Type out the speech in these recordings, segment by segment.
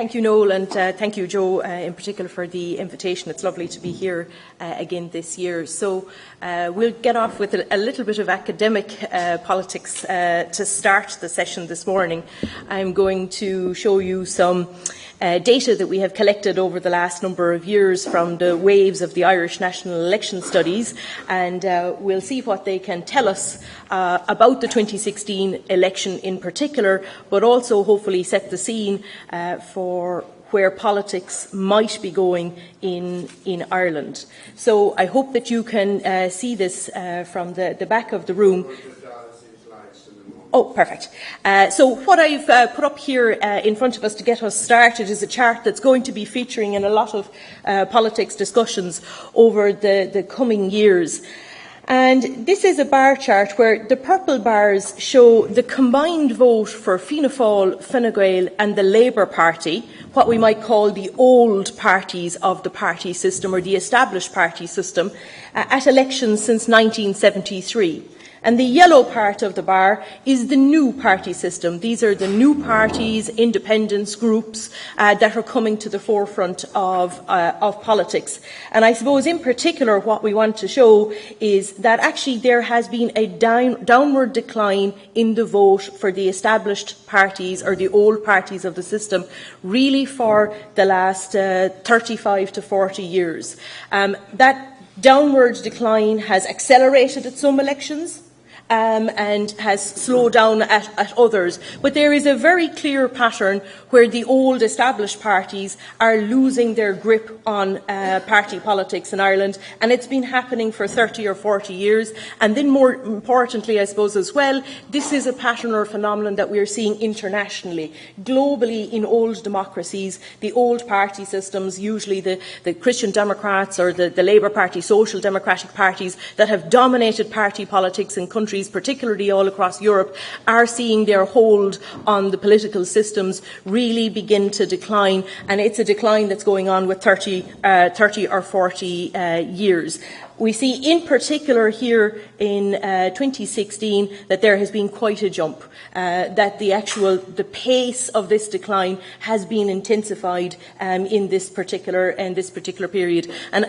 Thank you, Noel, and thank you, Joe, in particular for the invitation. It's lovely to be here again this year. So we'll get off with a little bit of academic politics to start the session this morning. I'm going to show you some data that we have collected over the last number of years from the waves of the Irish National Election Studies, and we'll see what they can tell us about the 2016 election in particular, but also hopefully set the scene for where politics might be going in Ireland. So I hope that you can see this from the back of the room. Oh, perfect. So what I've put up here in front of us to get us started is a chart that's going to be featuring in a lot of politics discussions over the coming years. And this is a bar chart where the purple bars show the combined vote for Fianna Fáil, Fine Gael and the Labour Party, what we might call the old parties of the party system or the established party system, at elections since 1973. And the yellow part of the bar is the new party system. These are the new parties, independence groups that are coming to the forefront of politics. And I suppose in particular what we want to show is that actually there has been a downward decline in the vote for the established parties or the old parties of the system really for the last 35 to 40 years. That downward decline has accelerated at some elections. And has slowed down at others. But there is a very clear pattern where the old established parties are losing their grip on party politics in Ireland, and it's been happening for 30 or 40 years. And then more importantly, I suppose as well, this is a pattern or phenomenon that we are seeing internationally. Globally, in old democracies, the old party systems, usually the Christian Democrats or the Labour Party, Social Democratic parties that have dominated party politics in countries, particularly all across Europe, are seeing their hold on the political systems really begin to decline, and it's a decline that's going on with 30 or 40 years. We see in particular here in 2016 that there has been quite a jump, that the pace of this decline has been intensified in this particular period. And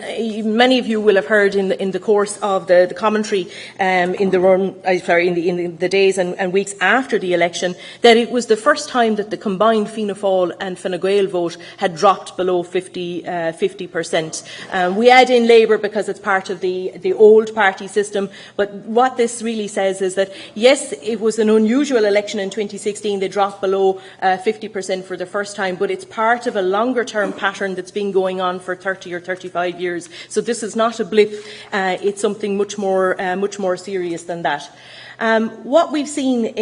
many of you will have heard in the course of the commentary in the days and weeks after the election that it was the first time that the combined Fianna Fáil and Fine Gael vote had dropped below 50%. We add in Labour because it's part of the old party system, but what this really says is that yes, it was an unusual election in 2016. They dropped below 50% for the first time, but it's part of a longer term pattern that's been going on for 30 or 35 years. So this is not a blip, it's something much more serious than that. What we've seen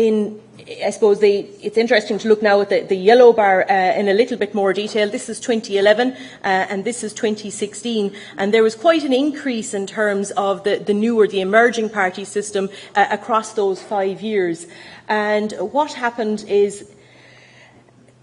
it's interesting to look now at the yellow bar in a little bit more detail. This is 2011 and this is 2016, and there was quite an increase in terms of the new or the emerging party system across those 5 years. And what happened is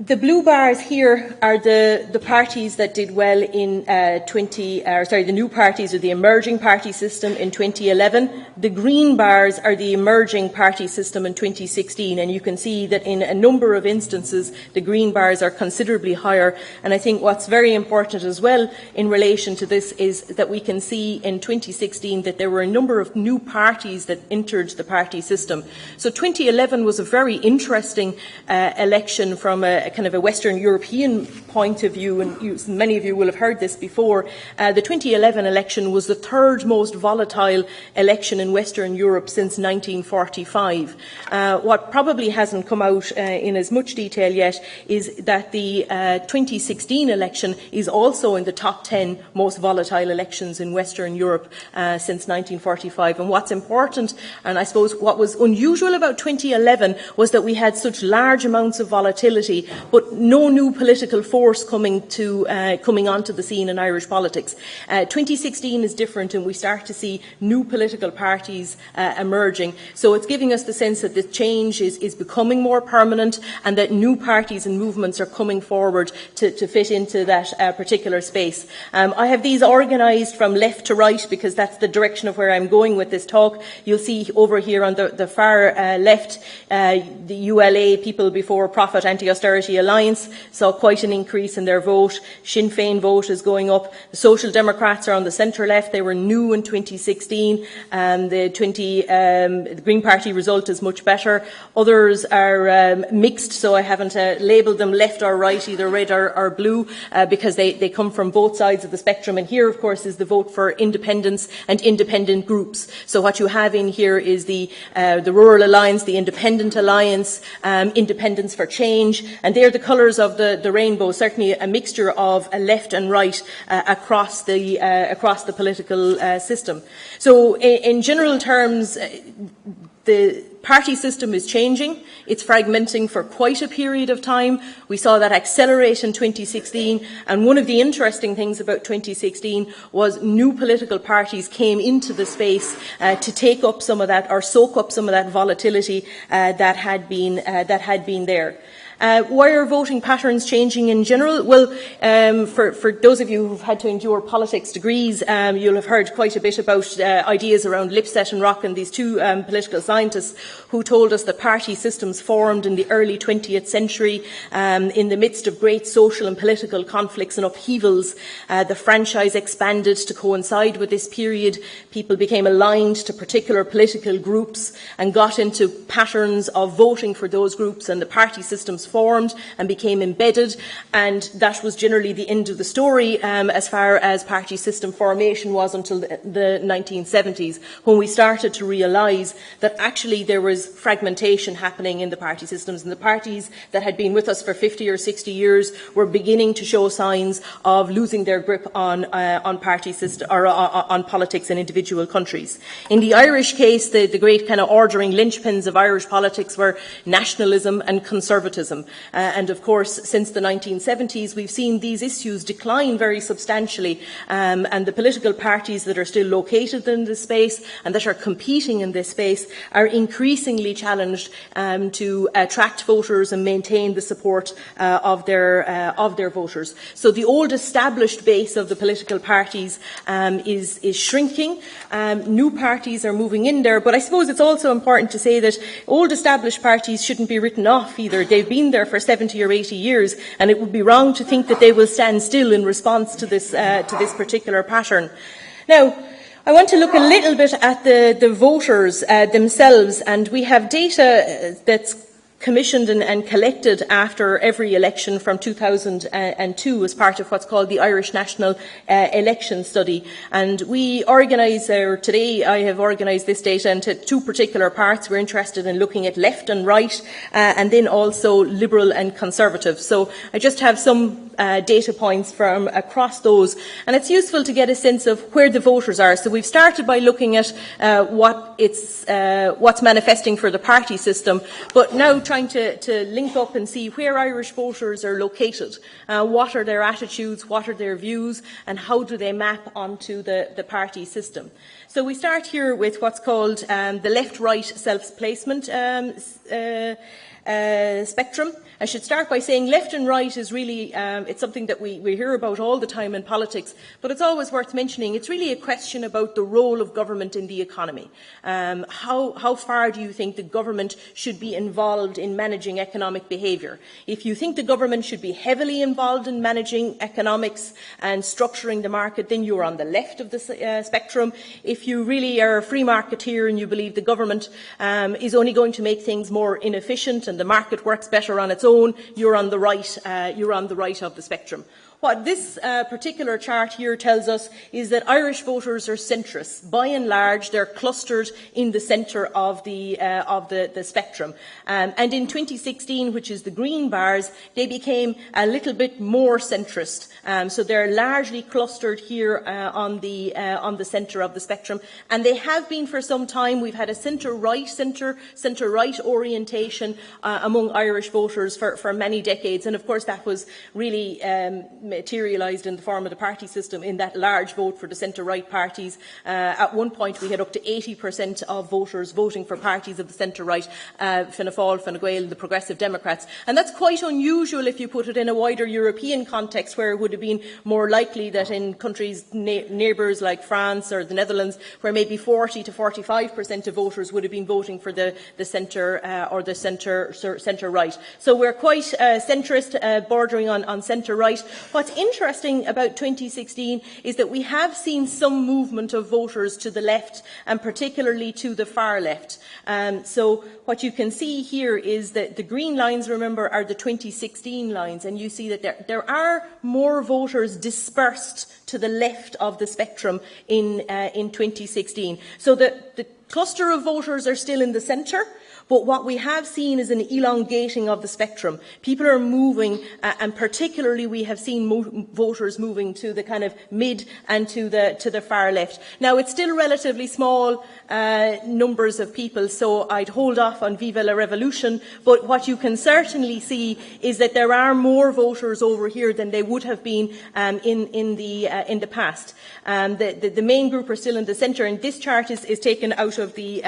the blue bars here are the parties that did well in the new parties or the emerging party system in 2011. The green bars are the emerging party system in 2016, and you can see that in a number of instances the green bars are considerably higher. And I think what's very important as well in relation to this is that we can see in 2016 that there were a number of new parties that entered the party system. So 2011 was a very interesting election from a kind of a Western European point of view, and many of you will have heard this before. The 2011 election was the third most volatile election in Western Europe since 1945. What probably hasn't come out in as much detail yet is that the 2016 election is also in the top 10 most volatile elections in Western Europe since 1945. And what's important, and I suppose what was unusual about 2011, was that we had such large amounts of volatility, but no new political force coming onto the scene in Irish politics. 2016 is different, and we start to see new political parties emerging. So it's giving us the sense that the change is becoming more permanent, and that new parties and movements are coming forward to fit into that particular space. I have these organised from left to right because that's the direction of where I'm going with this talk. You'll see over here on the far left the ULA, People Before Profit, Anti-Austerity Prosperity Alliance saw quite an increase in their vote. Sinn Féin vote is going up. The Social Democrats are on the centre-left. They were new in 2016. The Green Party result is much better. Others are mixed, so I haven't labelled them left or right, either red or blue, because they come from both sides of the spectrum. And here, of course, is the vote for independence and independent groups. So what you have in here is the Rural Alliance, the Independent Alliance, Independence for Change, and they're the colours of the rainbow, certainly a mixture of left and right across the political system. So in general terms, the party system is changing. It's fragmenting for quite a period of time. We saw that accelerate in 2016, and one of the interesting things about 2016 was new political parties came into the space to take up some of that, or soak up some of that volatility that had been there. Why are voting patterns changing in general? Well, for those of you who've had to endure politics degrees, you'll have heard quite a bit about ideas around Lipset and Rockin, these two political scientists who told us that party systems formed in the early 20th century in the midst of great social and political conflicts and upheavals. The franchise expanded to coincide with this period. People became aligned to particular political groups and got into patterns of voting for those groups, and the party systems formed and became embedded, and that was generally the end of the story as far as party system formation was until the 1970s, when we started to realise that actually there was fragmentation happening in the party systems, and the parties that had been with us for 50 or 60 years were beginning to show signs of losing their grip on party system, or on politics in individual countries. In the Irish case, the great kind of ordering linchpins of Irish politics were nationalism and conservatism. And of course, since the 1970s, we've seen these issues decline very substantially, and the political parties that are still located in this space and that are competing in this space are increasingly challenged to attract voters and maintain the support of their voters. So the old established base of the political parties is shrinking. New parties are moving in there, but I suppose it's also important to say that old established parties shouldn't be written off either. They've been there for 70 or 80 years, and it would be wrong to think that they will stand still in response to this particular pattern. Now, I want to look a little bit at the voters themselves, and we have data that's commissioned and collected after every election from 2002 as part of what's called the Irish National Election Study. And we organise, or today I have organised this data into two particular parts. We're interested in looking at left and right, and then also liberal and conservative. So I just have some data points from across those, and it's useful to get a sense of where the voters are. So we've started by looking at what's manifesting for the party system, but now trying to link up and see where Irish voters are located, what are their attitudes, what are their views, and how do they map onto the party system. So we start here with what's called the left-right self-placement spectrum. I should start by saying left and right is really, it's something that we hear about all the time in politics, but it's always worth mentioning. It's really a question about the role of government in the economy. How far do you think the government should be involved in managing economic behaviour? If you think the government should be heavily involved in managing economics and structuring the market, then you're on the left of the spectrum. If you really are a free marketeer and you believe the government is only going to make things more inefficient and the market works better on its own, you're on the right. You're on the right of the spectrum. What this particular chart here tells us is that Irish voters are centrists. By and large, they're clustered in the centre of the spectrum. And in 2016, which is the green bars, they became a little bit more centrist. So they're largely clustered here on the centre of the spectrum, and they have been for some time. We've had a centre-right orientation among Irish voters for many decades, and of course that was really materialised in the form of the party system in that large vote for the centre-right parties. At one point we had up to 80% of voters voting for parties of the centre-right, Fianna Fáil, Fine Gael and the Progressive Democrats. And that's quite unusual if you put it in a wider European context, where it would have been more likely that in countries neighbours like France or the Netherlands, where maybe 40 to 45% of voters would have been voting for the centre or the centre-right. So we're quite centrist, bordering on centre-right. What's interesting about 2016 is that we have seen some movement of voters to the left, and particularly to the far left. So what you can see here is that the green lines, remember, are the 2016 lines, and you see that there are more voters dispersed to the left of the spectrum in 2016. So the cluster of voters are still in the centre, but what we have seen is an elongating of the spectrum. People are moving, and particularly we have seen voters moving to the kind of mid and to the far left. Now, it's still relatively small numbers of people, so I'd hold off on Viva la Revolution, but what you can certainly see is that there are more voters over here than they would have been in the past. The main group are still in the centre, and this chart is taken out of the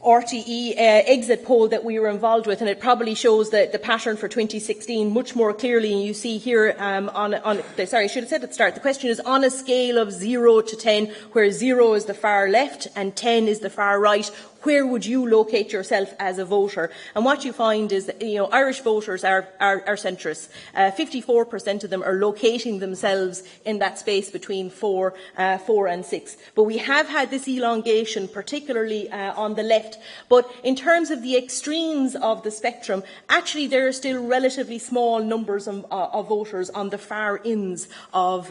RTE exit poll that we were involved with, and it probably shows the pattern for 2016 much more clearly. And you see here sorry, I should have said at the start, the question is on a scale of 0 to 10, where 0 is the far left and 10 is the far right. Where would you locate yourself as a voter? And what you find is that, Irish voters are centrists. 54% of them are locating themselves in that space between 4 and 6. But we have had this elongation, particularly on the left. But in terms of the extremes of the spectrum, actually there are still relatively small numbers of voters on the far ends of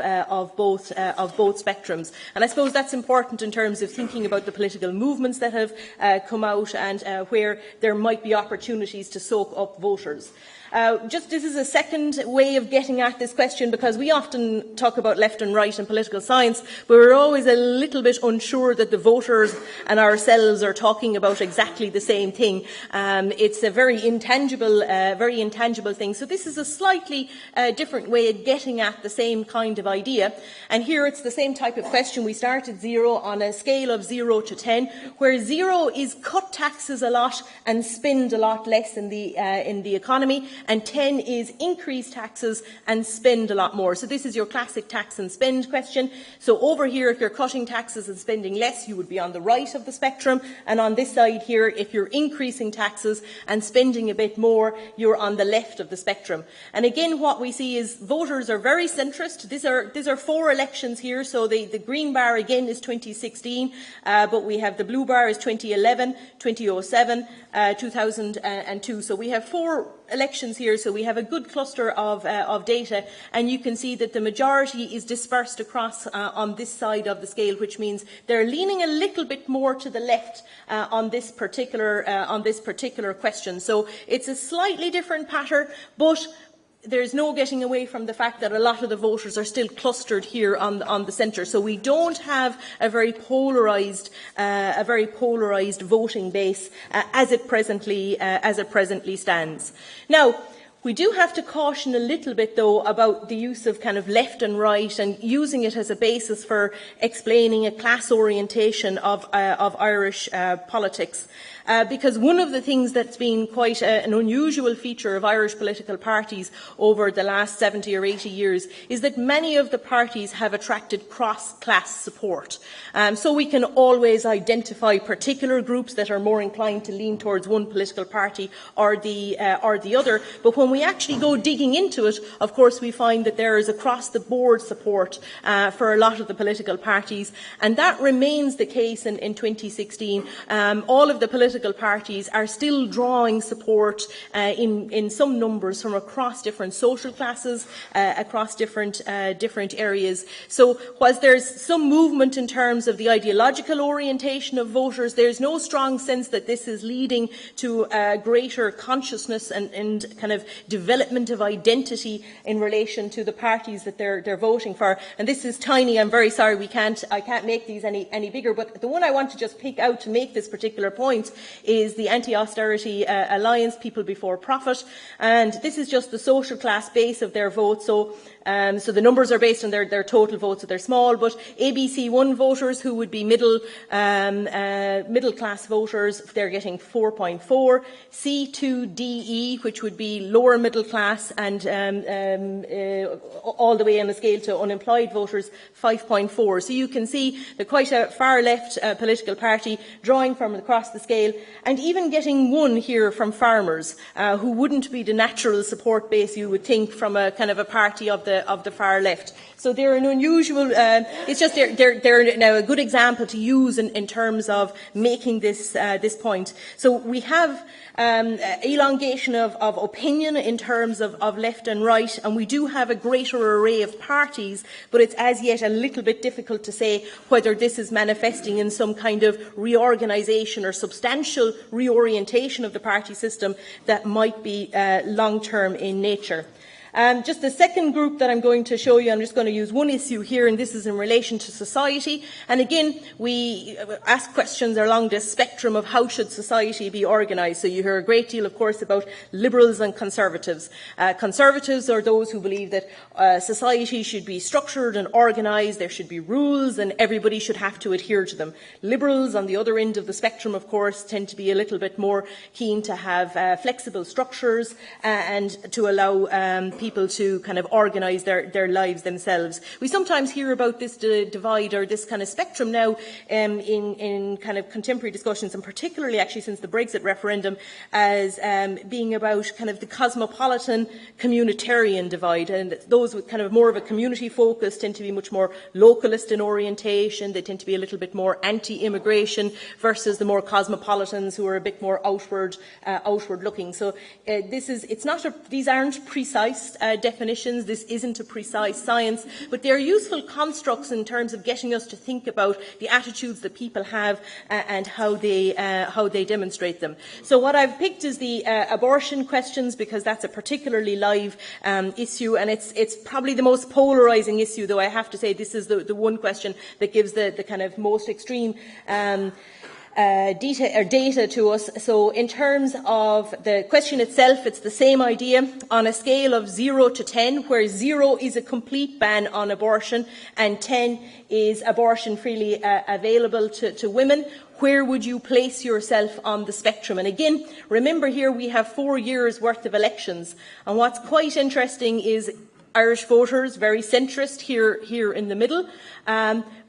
both spectrums. And I suppose that's important in terms of thinking about the political movements that have come out and where there might be opportunities to soak up voters. This is a second way of getting at this question, because we often talk about left and right in political science, but we're always a little bit unsure that the voters and ourselves are talking about exactly the same thing. It's a very intangible thing. So this is a slightly different way of getting at the same kind of idea. And here it's the same type of question. We start at 0 on a scale of 0 to 10, where 0 is cut taxes a lot and spend a lot less in the economy, and 10 is increase taxes and spend a lot more. So this is your classic tax and spend question. So over here, if you're cutting taxes and spending less, you would be on the right of the spectrum, and on this side here, if you're increasing taxes and spending a bit more, you're on the left of the spectrum. And again, what we see is voters are very centrist. These are 4 elections here, so the green bar again is 2016, but we have the blue bar is 2011, 2007, 2002. So we have 4 elections here, so we have a good cluster of data, and you can see that the majority is dispersed across on this side of the scale, which means they're leaning a little bit more to the left on this particular question. So it's a slightly different pattern, but there's no getting away from the fact that a lot of the voters are still clustered here on the centre. So we don't have a very polarised voting base as it presently stands. Now, we do have to caution a little bit, though, about the use of kind of left and right and using it as a basis for explaining a class orientation of Irish politics. Because one of the things that's been quite an unusual feature of Irish political parties over the last 70 or 80 years is that many of the parties have attracted cross-class support. So we can always identify particular groups that are more inclined to lean towards one political party or the other. But when we actually go digging into it, of course, we find that there is across-the-board support for a lot of the political parties, and that remains the case in 2016. All of the political parties are still drawing support in some numbers from across different social classes, across different areas. So whilst there's some movement in terms of the ideological orientation of voters, there's no strong sense that this is leading to greater consciousness and kind of development of identity in relation to the parties that they're voting for. And this is tiny. I'm very sorry I can't make these any bigger, but the one I want to just pick out to make this particular point is the Anti-Austerity Alliance, People Before Profit, and this is just the social class base of their vote. So So the numbers are based on their total votes, so they're small, but ABC1 voters, who would be middle class voters, they're getting 4.4. C2DE, which would be lower middle class and all the way on the scale to unemployed voters, 5.4. So you can see that quite a far left political party drawing from across the scale, and even getting one here from farmers, who wouldn't be the natural support base you would think from a kind of a party of the far left. So they're an unusual. It's just they're now a good example to use in terms of making this point. So we have elongation of opinion in terms of left and right, and we do have a greater array of parties, but it's as yet a little bit difficult to say whether this is manifesting in some kind of reorganisation or substantial reorientation of the party system that might be long-term in nature. Just the second group that I'm going to show you, I'm just going to use one issue here, and this is in relation to society. And again, we ask questions along this spectrum of how should society be organised. So you hear a great deal, of course, about liberals and conservatives. Conservatives are those who believe that society should be structured and organised, there should be rules, and everybody should have to adhere to them. Liberals, on the other end of the spectrum, of course, tend to be a little bit more keen to have flexible structures and to allow people to kind of organise their lives themselves. We sometimes hear about this divide or this kind of spectrum now in kind of contemporary discussions, and particularly actually since the Brexit referendum, as being about kind of the cosmopolitan communitarian divide, and those with kind of more of a community focus tend to be much more localist in orientation. They tend to be a little bit more anti-immigration versus the more cosmopolitans who are a bit more outward looking. So these aren't precise definitions. This isn't a precise science, but they're useful constructs in terms of getting us to think about the attitudes that people have and how they demonstrate them. So what I've picked is the abortion questions, because that's a particularly live issue, and it's probably the most polarising issue, though I have to say this is the one question that gives the kind of most extreme data to us. So in terms of the question itself, it's the same idea on a scale of 0 to 10, where 0 is a complete ban on abortion and 10 is abortion freely available to women. Where would you place yourself on the spectrum? And again, remember here we have 4 years' worth of elections, and what's quite interesting is Irish voters, very centrist here in the middle,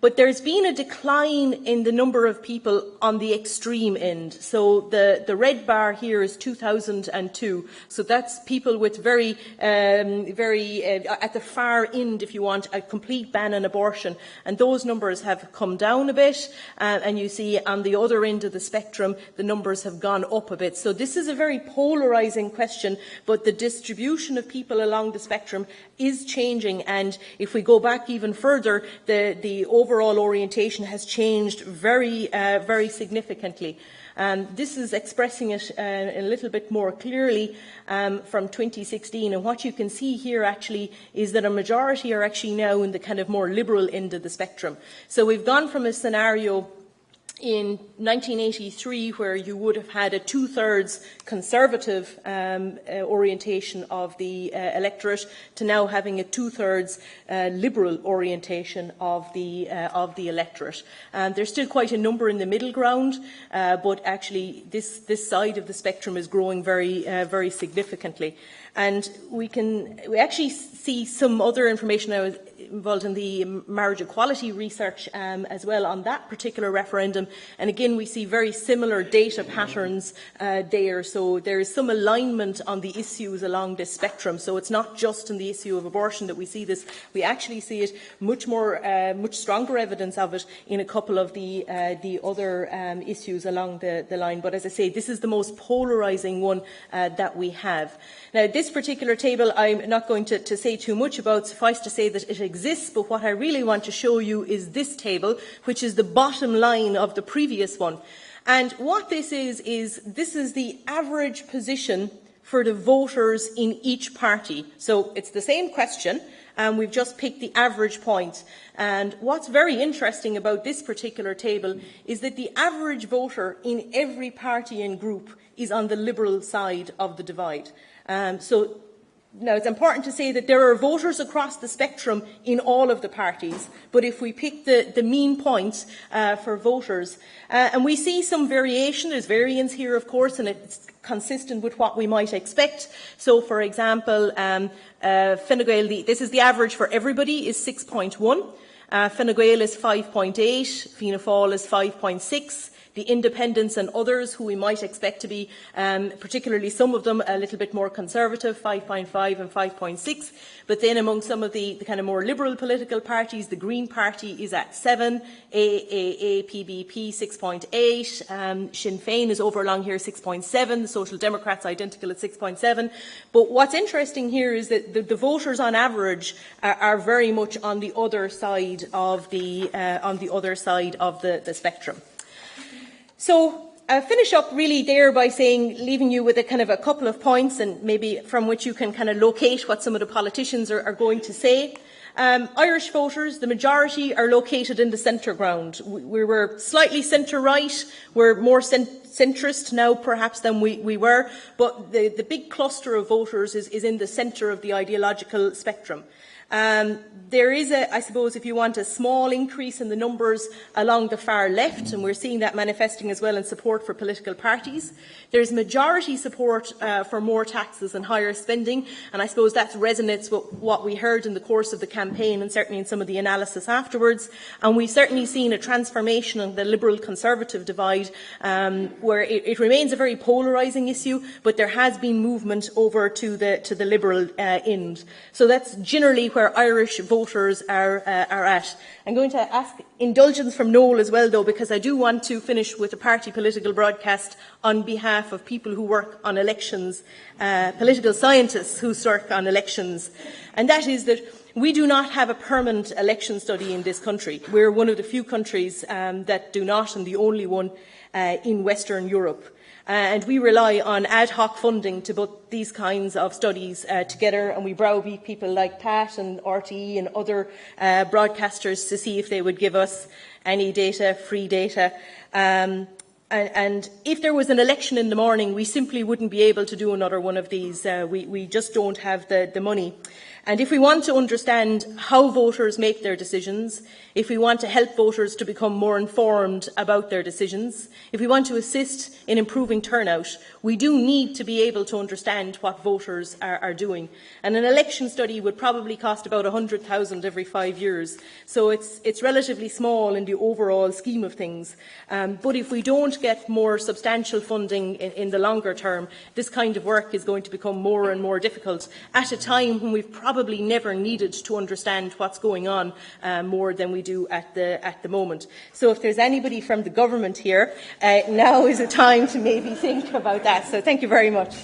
but there's been a decline in the number of people on the extreme end. So the red bar here is 2002. So that's people with very at the far end, if you want, a complete ban on abortion. And those numbers have come down a bit. And you see on the other end of the spectrum, the numbers have gone up a bit. So this is a very polarising question, but the distribution of people along the spectrum is changing. And if we go back even further, the overall orientation has changed very significantly. This is expressing it a little bit more clearly from 2016. And what you can see here actually is that a majority are actually now in the kind of more liberal end of the spectrum. So we've gone from a scenario in 1983, where you would have had a two-thirds conservative orientation of the electorate, to now having a two-thirds liberal orientation of the electorate. There's still quite a number in the middle ground, but actually this side of the spectrum is growing very significantly. And we actually see some other information. I was involved in the marriage equality research as well on that particular referendum. And again, we see very similar data patterns there. So there is some alignment on the issues along this spectrum. So it's not just in the issue of abortion that we see this. We actually see it much stronger evidence of it in a couple of the other issues along the line. But as I say, this is the most polarising one that we have. Now, this particular table I'm not going to say too much about. Suffice to say that it exists, but what I really want to show you is this table, which is the bottom line of the previous one. And what this is this is the average position for the voters in each party. So it's the same question, and we've just picked the average point. And what's very interesting about this particular table is that the average voter in every party and group is on the Liberal side of the divide. So Now, it's important to say that there are voters across the spectrum in all of the parties, but if we pick the mean point for voters, and we see some variation, there's variance here, of course, and it's consistent with what we might expect. So, for example, Fine Gael, this is the average for everybody, is 6.1. Fine Gael is 5.8, Fianna Fáil is 5.6. The independents and others, who we might expect to be, particularly some of them, a little bit more conservative, 5.5 and 5.6. But then among some of the kind of more liberal political parties, the Green Party is at 7, APBP 6.8, Sinn Féin is over along here 6.7, the Social Democrats identical at 6.7. But what's interesting here is that the voters on average are very much on the other side of the spectrum. So I'll finish up really there by leaving you with a kind of a couple of points, and maybe from which you can kind of locate what some of the politicians are going to say. Irish voters, the majority, are located in the centre ground. We were slightly centre-right, we're more centrist now perhaps than we were, but the big cluster of voters is in the centre of the ideological spectrum. There is, I suppose, if you want, a small increase in the numbers along the far left, and we're seeing that manifesting as well in support for political parties. There's majority support for more taxes and higher spending, and I suppose that resonates with what we heard in the course of the campaign and certainly in some of the analysis afterwards. And we've certainly seen a transformation in the Liberal-Conservative divide, where it remains a very polarising issue, but there has been movement over to the Liberal end. So that's generally where Irish voters are at. I'm going to ask indulgence from Noel as well, though, because I do want to finish with a party political broadcast on behalf of people who work on elections, political scientists who work on elections. And that is that we do not have a permanent election study in this country. We're one of the few countries that do not, and the only one in Western Europe. And we rely on ad hoc funding to put these kinds of studies together, and we browbeat people like Pat and RTE and other broadcasters to see if they would give us any data, free data. And if there was an election in the morning, we simply wouldn't be able to do another one of these. We just don't have the money. And if we want to understand how voters make their decisions, if we want to help voters to become more informed about their decisions, if we want to assist in improving turnout, we do need to be able to understand what voters are doing. And an election study would probably cost about 100,000 every 5 years. So it's relatively small in the overall scheme of things. But if we don't get more substantial funding in the longer term, this kind of work is going to become more and more difficult at a time when we've probably never needed to understand what's going on more than we do at the moment. So if there's anybody from the government here, now is a time to maybe think about that. So thank you very much.